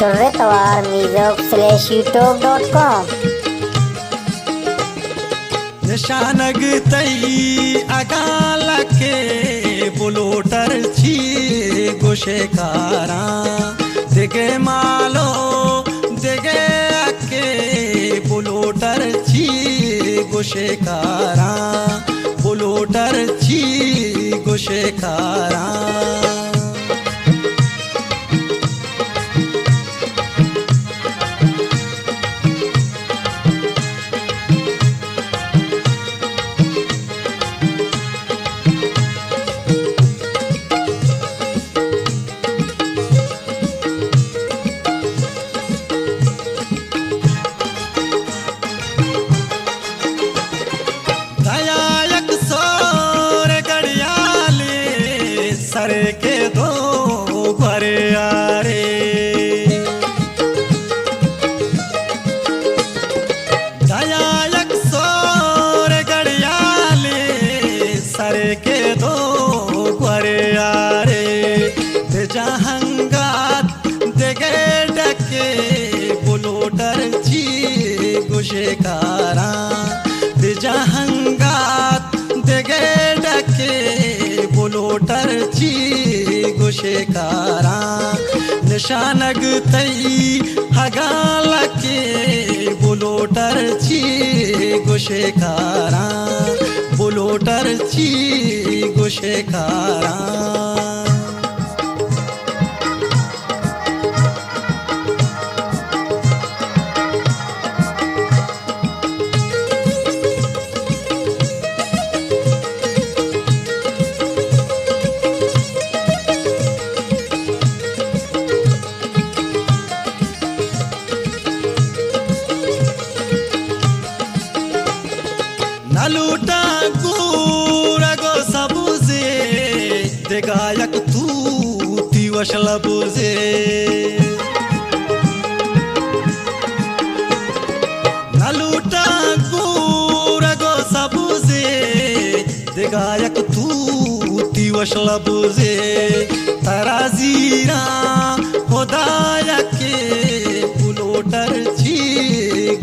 shorretawar.youtube.com निशानग तई अगाला के बुलोटर छी गोशेकारा दिगे मालो दिगे अके बुलोटर छी गोशेकारा बुलोटर छी गोशेकारा सर के दो भरे आरे दयायक सोर गड़ियाले सर के दो भरे आरे जहंगात देगे डके बुलोटर छी गुशेकारा जहंगात देगे डके बुलोटर छी गुशेकारा निशानग तई हगाल के बुलोटर छी गुशेकारा बुलोटर छी गुशेकारा नलूटा गुरगो सबुजे देगायक तू तिवशलबुजे नलूटा गुरगो सबुजे देगायक तू तिवशलबुजे तराजीरा खुदाया के बुलोटर छी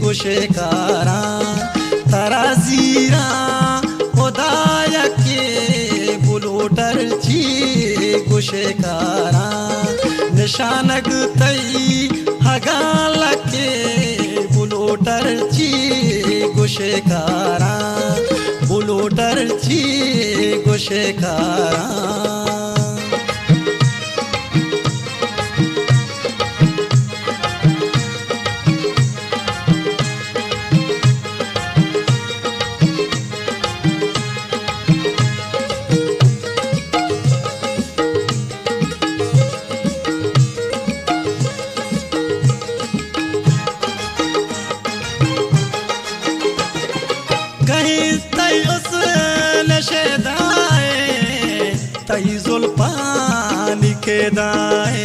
गुशेकारा तराजीरा खुदाया के बुलोटर छी गुशेकारा निशानग तई हगाल के बुलोटर छी गुशेकारा बुलोटर छी गुशेकारा कहीं तई उस नशेदाए तई जुल्फानी के दाए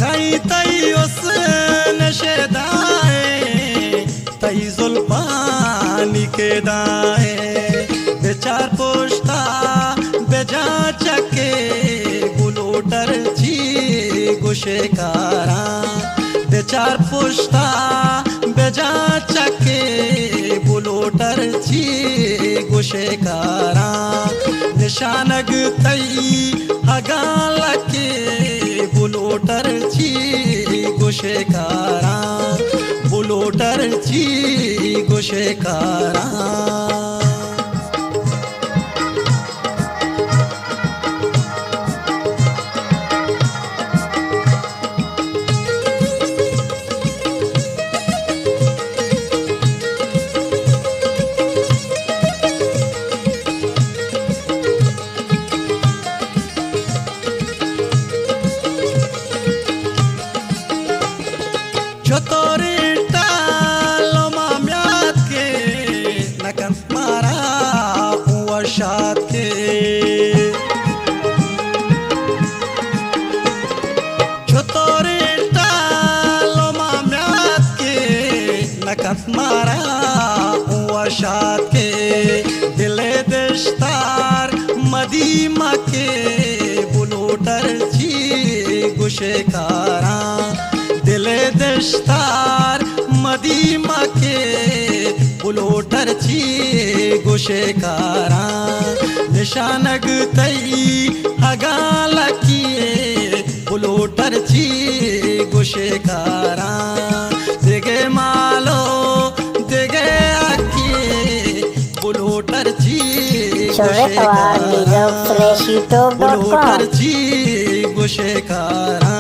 कहीं तई उस नशेदाए तई जुल्फानी के दाए बेचार पोश्ता बेजा चके बुलोटर छी गुशेकारा बेचार पुश्ता बेजा चके बुलोटर छी गुशेकारा निशानग तई हगाल के बुलोटर छी गुशेकारा बुलोटर छी गुशेकारा वर्षात के दिले दस्तार मदीमा के गोशेकारा दिले दस्तार मदीमा के बुलोटर ची गोशेकारा निशानग तई हगाला किए बुलोटर ची गोशेकारा देगे मालो देगे आखिए बुलोटर ची goshekara बुलोटर ची गोशेकारा